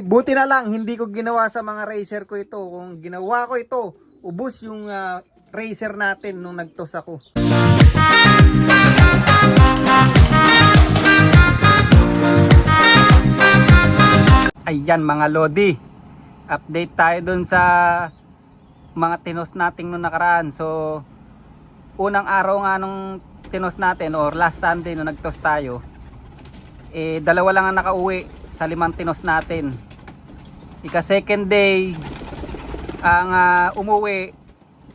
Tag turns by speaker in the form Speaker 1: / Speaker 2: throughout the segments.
Speaker 1: Buti na lang hindi ko ginawa sa mga racer ko ito. Kung ginawa ko ito, ubos yung racer natin nung nagtos ako. Ayan mga lodi, update tayo dun sa mga tinos nating nung nakaraan. So unang araw nga nung tinos natin, or last Sunday nung nagtos tayo, dalawa lang ang nakauwi sa 5 tinos natin. Ika second day ang umuwi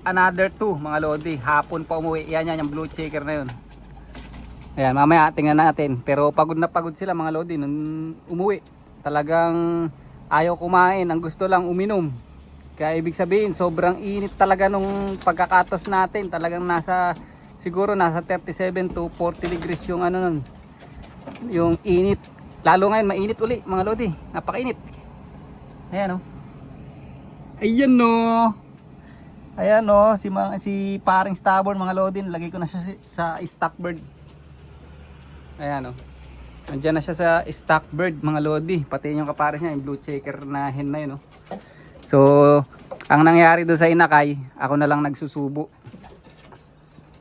Speaker 1: another 2 mga lodi, hapon pa umuwi. Yan yung blue checker na yun. Ayan, mamaya tingnan natin. Pero pagod na pagod sila mga lodi nung umuwi. Talagang ayaw kumain, ang gusto lang uminom. Kaya ibig sabihin sobrang init talaga nung pagkakatos natin. Talagang siguro nasa 37 to 40 degrees yung nun, yung init. Lalo ngayon mainit uli mga lodi, napakainit. Ayan o. Ayan o. Ayan o, si paring stubborn mga lodi, lagay ko na siya sa stock bird. Ayan o. Nandiyan na siya sa stock bird mga lodi. Pati yung kapares niya, yung blue checker na hen na yun. No? So, ang nangyari doon sa inakay, ako na lang nagsusubo.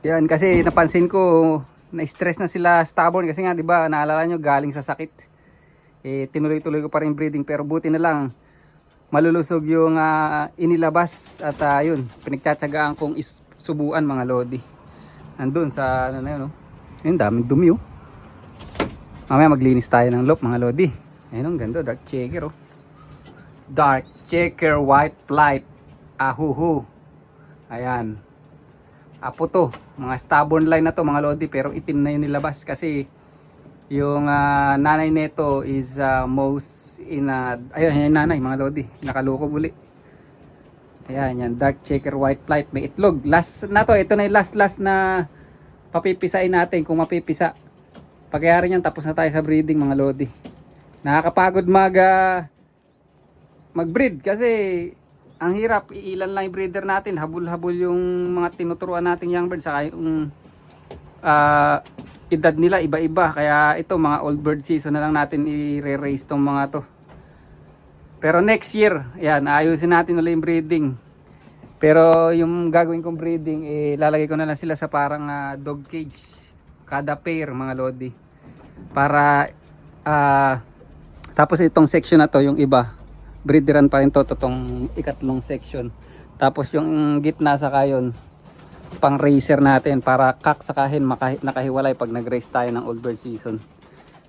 Speaker 1: Yan, kasi napansin ko, na-stress na sila stubborn. Kasi nga, di ba, naalala nyo, galing sa sakit. Tinuloy-tuloy ko pa rin breeding. Pero buti na lang, malulusog yung inilabas. At yun, pinagtsatsagaan kong subuan mga lodi. Andun sa, ano na yun, no? Ayun, daming dumi, oh. Mamaya maglinis tayo ng loop mga lodi. Ayun ang ganda, dark checker oh. Dark checker white flight. Ahuhu. Ayan. Apo to. Mga stubborn line na to mga lodi, pero itim na yung nilabas kasi yung nanay neto is most in ayun yung nanay mga lodi. Nakaluko uli. Ayan, yan dark checker white flight, may itlog. Last na to, ito na yung last na papipisain natin kung mapipisa. Pagkayari niyan, tapos na tayo sa breeding mga lodi. Nakakapagod mag-breed kasi ang hirap, iilan lang yung breeder natin. Habol-habol yung mga tinuturuan nating young bird, saka yung edad nila iba-iba. Kaya ito mga old bird season na lang natin i-re-raise tong mga to. Pero next year, yan, ayusin natin ulit yung breeding. Pero yung gagawin kong breeding, lalagay ko na lang sila sa parang dog cage. Kada pair mga lodi. Para tapos itong section na to, yung iba breederan pa rin to, itong ikatlong section. Tapos yung gitna sa kayon, pang racer natin para kaksakahin nakahiwalay pag nag-race tayo ng old bird season.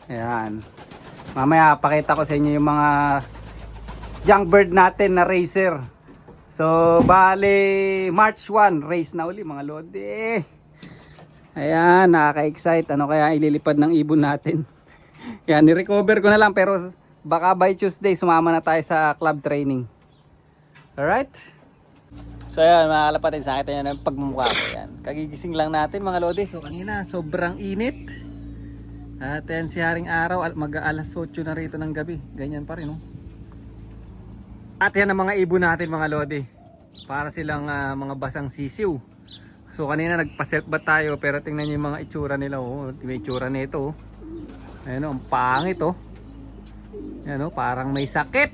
Speaker 1: Ayan. Mamaya pakita ko sa inyo yung mga young bird natin na racer. So bali March 1 race na uli mga lodi. Ayan, nakaka-excite. Ano kaya ililipad ng ibon natin? Yan, ni-recover ko na lang pero baka by Tuesday sumama na tayo sa club training. Alright? So ayan, mga kalapatin, sakit nyo ng pagmumukha ko. Yan. Kagigising lang natin mga lodi. So kanina, sobrang init. At yan, si Haring Araw, mag-alas 8 na rito ng gabi. Ganyan pa rin, no? At yan ang mga ibon natin mga lodi. Para silang mga basang sisiw. So kanina nagpa-self-bath tayo, pero tingnan niyo yung mga itsura nila oh. May itsura nito oh. Ayun oh, ang pangit oh. Ayun oh, parang may sakit.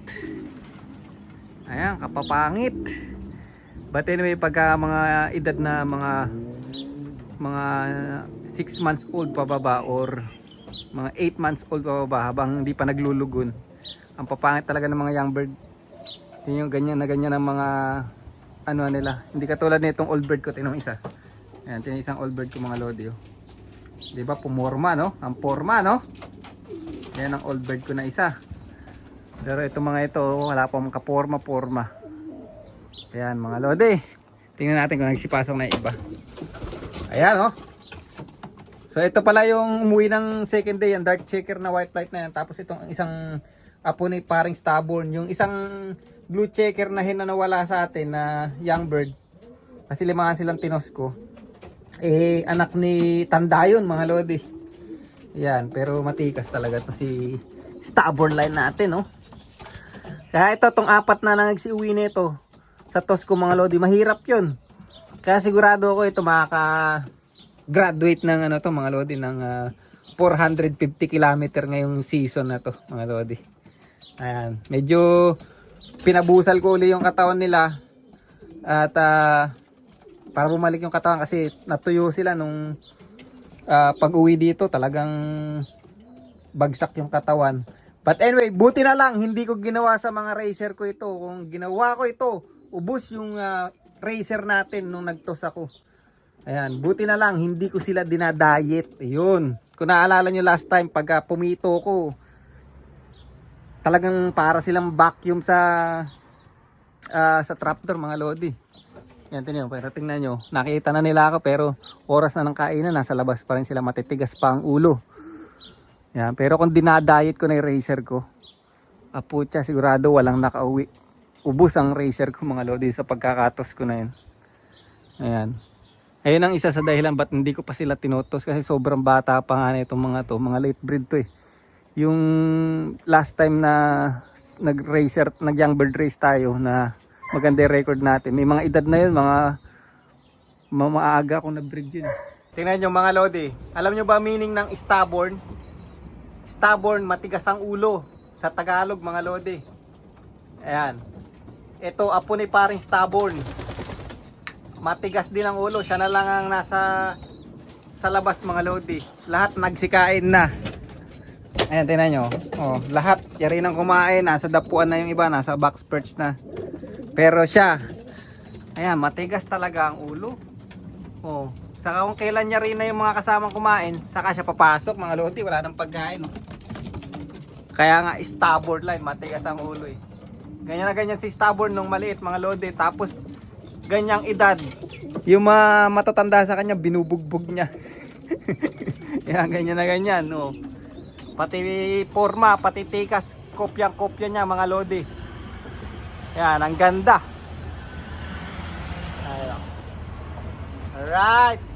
Speaker 1: Ayan, kapapangit. But anyway, pagka mga edad na mga 6 months old pababa or mga 8 months old pababa, habang hindi pa naglulugon, ang papangit talaga ng mga young bird. Yun yung ganyan na ganyan ang mga ano nila, hindi katulad nitong old bird ko. Tinong isa, ayan, tinong isang old bird ko mga lodi oh. Diba pumorma no, ang forma no. Yan ang old bird ko na isa. Pero itong mga ito wala pa mga kaporma. Ayan mga lodi, tingnan natin kung nagsipasok na iba. Ayan oh. So ito pala yung umuwi ng second day, yung dark checker na white flight na yan. Tapos itong isang apo ni paring stubborn, yung isang blue checker na hen na nawala sa atin na young bird, kasi limangan silang tinos ko, anak ni Tandayon mga lodi. Yan, pero matikas talaga to si stubborn line natin no. Kaya ito, tong 4 na nagsiuwi nito sa tos ko mga lodi, mahirap yun. Kaya sigurado ako ito makaka graduate ng ano to mga lodi, ng 450 km ngayong season na to mga lodi. Ayan, medyo pinabusal ko uli yung katawan nila at para bumalik yung katawan kasi natuyo sila nung pag-uwi dito, talagang bagsak yung katawan. But anyway, buti na lang hindi ko ginawa sa mga racer ko ito. Kung ginawa ko ito, ubos yung racer natin nung nagtos ako. Ayan, buti na lang hindi ko sila dinadiet. Ayun. Kung naalala nyo last time pagka pumito ko, talagang para silang vacuum sa trapdoor mga lodi. Yan, tingnan nyo, pero tingnan nyo, nakita na nila ako pero oras na ng kainan, nasa labas pa rin sila, matitigas pa ang ulo. Yan, pero kung dinadiet ko na yung racer ko, aputya, sigurado walang nakauwi. Ubus ang racer ko mga lodi sa pagkakatos ko na yun. Ayan. Ayun ang isa sa dahilan ba't hindi ko pa sila tinutos kasi sobrang bata pa nga na itong mga to, mga late breed to eh. Yung last time na nag-racer, nag-young bird race tayo na maganda yung record natin. May mga edad na yun, mga maaga akong na-breed yun. Tingnan nyo mga lodi, alam nyo ba meaning ng stubborn? Stubborn, matigas ang ulo sa Tagalog mga lodi. Ayan. Ito, apo ni paring stubborn. Matigas din ang ulo, siya na lang ang nasa sa labas mga lodi. Lahat nagsikain na. Ayan, tingnan nyo. Oh, lahat, yari nang kumain, nasa dapuan na yung iba, nasa box perch na. Pero siya, ayan, matigas talaga ang ulo. Oh, saka kung kailan niya rin na yung mga kasamang kumain, saka siya papasok mga lodi, wala nang pagkain. Oh. Kaya nga, stubborn line, matigas ang ulo eh. Ganyan na ganyan si stubborn nung maliit mga lodi, tapos ganyang edad, yung matatanda sa kanya, binubugbog niya. Yan, ganyan na ganyan. Oh. Pati forma, pati tikas, kopyang-kopya niya mga lodi. Yan, ang ganda. Alright.